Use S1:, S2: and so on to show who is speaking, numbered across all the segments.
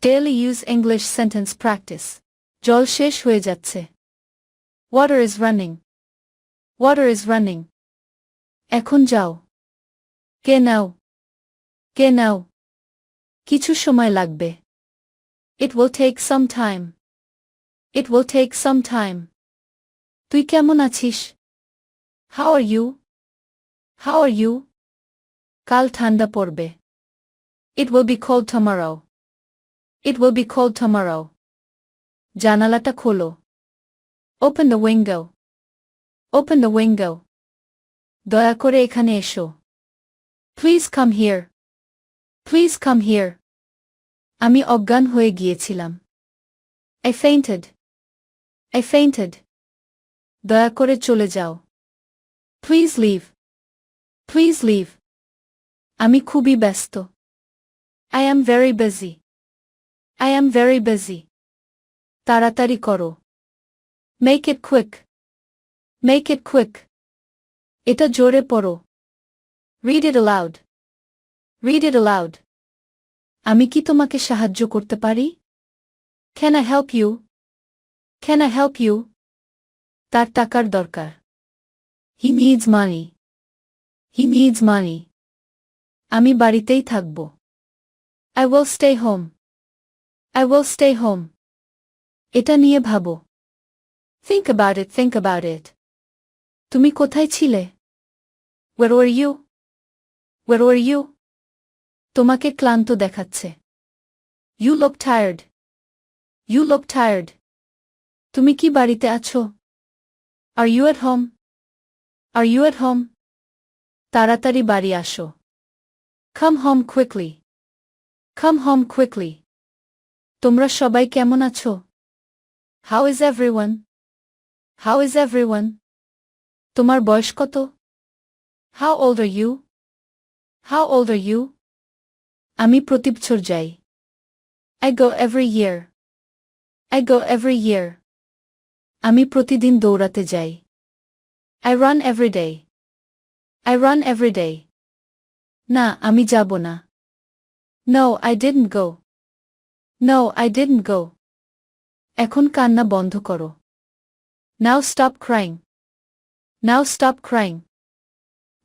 S1: Daily use English sentence practice. জল শেষ হয়ে যাচ্ছে. Water is running. Water is running. এখন যাও. কে নাও. কে নাও. কিছু সময় লাগবে. It will take some time. It will take some time. তুই কেমন আছিস? How are you? How are you? কাল ঠান্ডা পড়বে. It will be cold tomorrow. It will be cold tomorrow. জানালাটা খোলো. Open the window. Open the window. দয়া করে এখানে এসো. Please come here. Please come here. আমি অজ্ঞান হয়ে গিয়েছিলাম. I fainted. I fainted. দয়া করে চলে যাও. Please leave. Please leave. আমি খুবই ব্যস্ত. I am very busy. I am very busy. তাড়াতাড়ি করো. Make it quick. Make it quick. এটা জোরে পড়ো. Read it aloud. Read it aloud. আমি কি তোমাকে সাহায্য করতে পারি? Can I help you? Can I help you? তার টাকার দরকার. He needs money. He needs money. আমি বাড়িতেই থাকব. I will stay home. I will stay home. এটা নিয়ে ভাবো. Think about it. Think about it. তুমি কোথায় ছিলে? Where were you? Where were you? তোমাকে ক্লান্ত দেখাচ্ছে. You look tired. You look tired. তুমি কি বাড়িতে আছো? Are you at home? Are you at home? তাড়াতাড়ি বাড়ি আসো. Come home quickly. Come home quickly. তোমরা সবাই কেমন আছো? How is everyone? How is everyone? তোমার বয়স কত? How old are you? How old are you? আমি প্রতি বছর যাই. I go every year. I go every year. আমি প্রতিদিন দৌড়াতে যাই. I run every day. I run every day. না, আমি যাব না. No, I didn't go. No, I didn't go. এখন কান্না বন্ধ করো. Now stop crying. Now stop crying.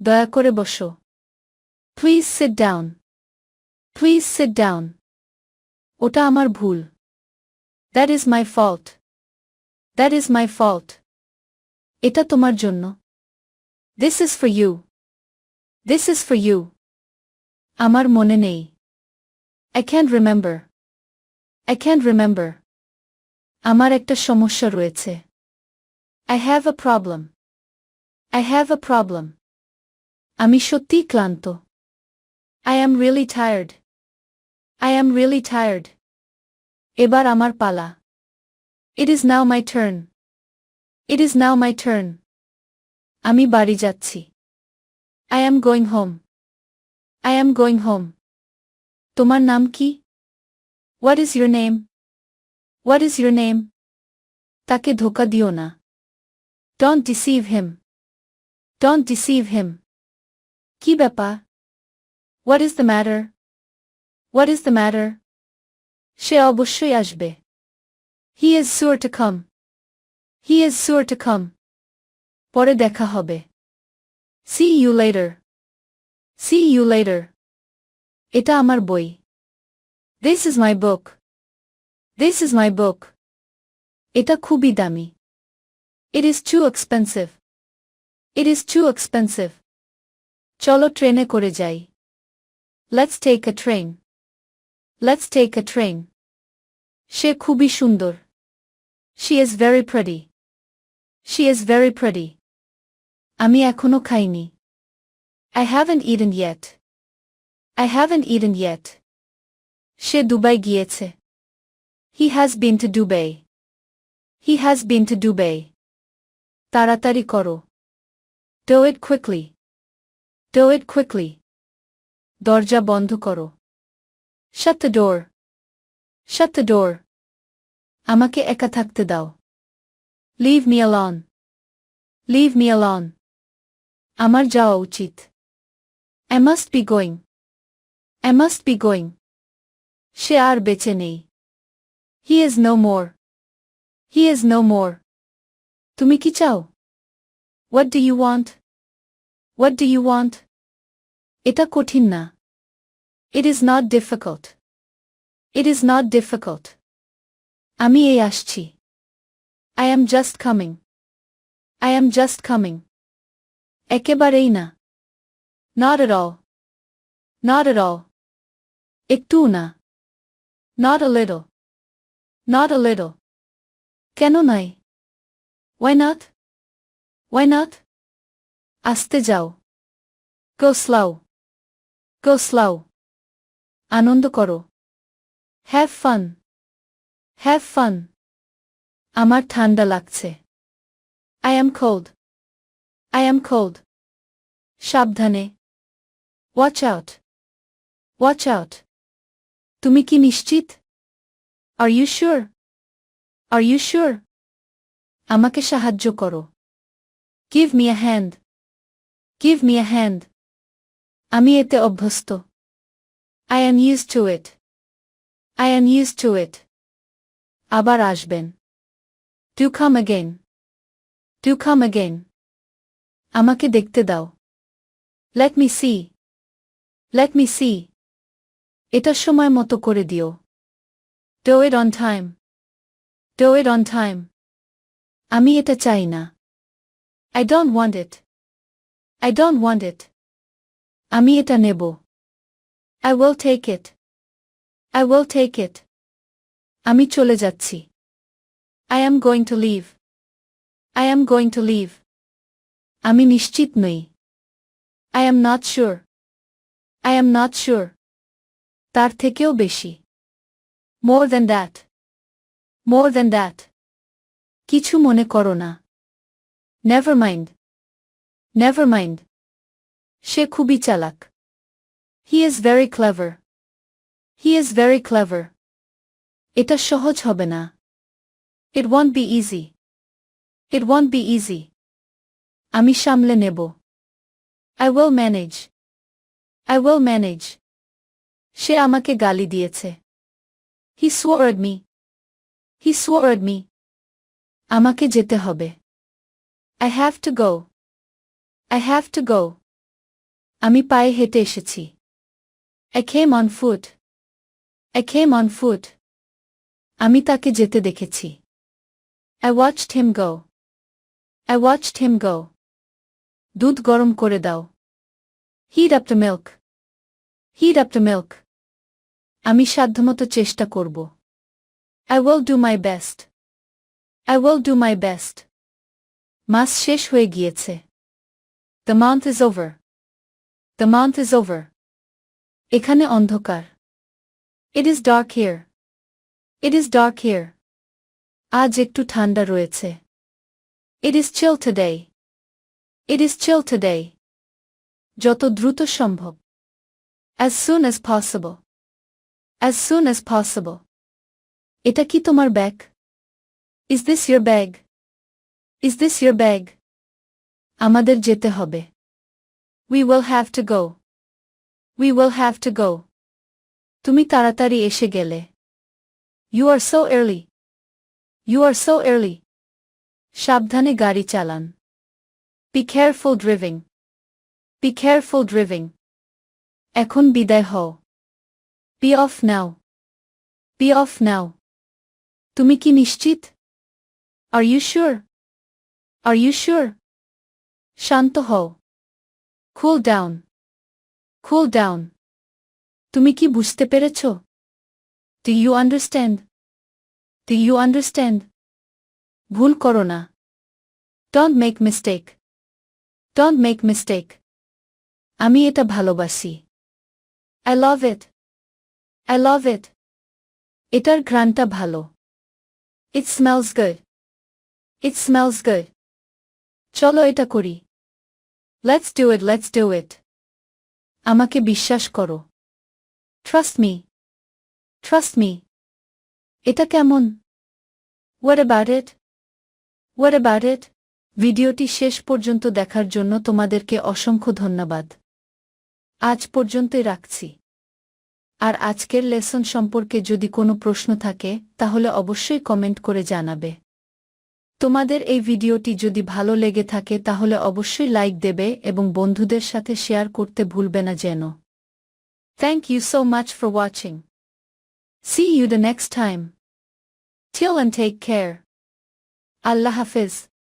S1: দয়া করে বসো. Please sit down. Please sit down. ওটা আমার ভুল. That is my fault. That is my fault. এটা তোমার জন্য. This is for you. This is for you. আমার মনে নেই. I can't remember. I can't remember. আমার একটা সমস্যা রয়েছে. I have a problem. I have a problem. আমি সত্যিই ক্লান্ত. I am really tired. I am really tired. এবার আমার পালা. It is now my turn. It is now my turn. আমি বাড়ি যাচ্ছি. I am going home. I am going home. তোমার নাম কি? What is your name? What is your name? তাকে ধোঁকা দিও না. Don't deceive him. Don't deceive him. কি ব্যাপার? What is the matter? What is the matter? সে অবশ্যই আসবে. He is sure to come. He is sure to come. পরে দেখা হবে. See you later. See you later. এটা আমার বই. This is my book. This is my book. এটা খুবই দামি. It is too expensive. It is too expensive. চলো ট্রেনে করে যাই. Let's take a train. Let's take a train. সে খুবই সুন্দর. She is very pretty. She is very pretty. আমি এখনো খাইনি. I haven't eaten yet. I haven't eaten yet. Say Dubai গিয়েছে. He has been to Dubai. He has been to Dubai. তাড়াতাড়ি করো. Do it quickly. Do it quickly. দরজা বন্ধ করো. Shut the door. Shut the door. আমাকে একা থাকতে দাও. Leave me alone. Leave me alone. আমার যাওয়া উচিত. I must be going. I must be going. সে আর বেঁচে নেই. He is no more. He is no more. তুমি কি চাও? What do you want? What do you want? এটা কঠিন না. It is not difficult. It is not difficult. আমি এই আসছি. I am just coming. I am just coming. একেবারেই না. Not at all. Not at all. একটুও না. Not a little. Not a little. কেন নয়? Why not? Why not? আস্তে যাও. Go slow. Go slow. আনন্দ করো. Have fun. Have fun. আমার ঠান্ডা লাগছে. I am cold. I am cold. সাবধানে. Watch out. Watch out. তুমি কি নিশ্চিত? Are you sure? Are you sure? আমাকে সাহায্য করো. Give me a hand. Give me a hand. আমি এতে অভ্যস্ত. I am used to it. I am used to it. আবার আসবেন. Do come again. Do come again. আমাকে দেখতে দাও. Let me see. Let me see. এটা সময় মতো করে দিও. Do it on time. Do it on time. আমি এটা চাই না. I don't want it. I don't want it. আমি এটা নেব. I will take it. I will take it. আমি চলে যাচ্ছি. I am going to leave. I am going to leave. আমি নিশ্চিত নই. I am not sure. I am not sure. তার থেকেও বেশি. More than that. More than that. কিছু মনে করো না. Never mind. Never mind. সে খুবই চালাক. He is very clever. He is very clever. এটা সহজ হবে না. It won't be easy. It won't be easy. আমি সামলে নেব. I will manage. I will manage. সে আমাকে গালি দিয়েছে. He swore at me. He swore at me. আমাকে যেতে হবে. I have to go. I have to go. আমি পায়ে হেঁটে এসেছি. I came on foot. I came on foot. আমি তাকে যেতে দেখেছি. I watched him go. I watched him go. দুধ গরম করে দাও. Heat up the milk. Heat up the milk. আমি সাধ্যমতো চেষ্টা করব. I will do my best. I will do my best. মাস শেষ হয়ে গিয়েছে. The month is over. The month is over. এখানে অন্ধকার. It is dark here. It is dark here. আজ একটু ঠান্ডা রয়েছে. It is chill today. It is chill today. যত দ্রুত সম্ভব. As soon as possible. As soon as possible. এটা কি তোমার bag? Is this your bag? Is this your bag? আমাদের যেতে হবে. We will have to go. We will have to go. তুমি তাড়াতাড়ি এসে গেলে. You are so early. You are so early. সাবধানে গাড়ি চালান. Be careful driving. Be careful driving. এখন বিদায় হও. Be off now. Be off now. তুমি কি নিশ্চিত? Are you sure? Are you sure? শান্ত হও. Cool down. Cool down. তুমি কি বুঝতে পেরেছ? Do you understand? Do you understand? ভুল করো না. Don't make mistake. Don't make mistake. আমি এটা ভালোবাসি. I love it. I love it. এটার ঘ্রাণটা ভালো. It smells good. It smells good. চলো এটা করি. Let's do it. Let's do it. আমাকে বিশ্বাস করো. Trust me. Trust me. এটা কেমন? What about it? What about it? ভিডিওটি শেষ পর্যন্ত দেখার জন্য তোমাদেরকে অসংখ্য ধন্যবাদ. আজ পর্যন্তই রাখছি. আর আজকের লেসন সম্পর্কে যদি কোনো প্রশ্ন থাকে তাহলে অবশ্যই কমেন্ট করে জানাবে। তোমাদের এই ভিডিওটি যদি ভালো লেগে থাকে তাহলে অবশ্যই লাইক দেবে এবং বন্ধুদের সাথে শেয়ার করতে ভুলবে না যেন। Thank you so much for watching. See you the next time. Till and take care. Allah Hafiz.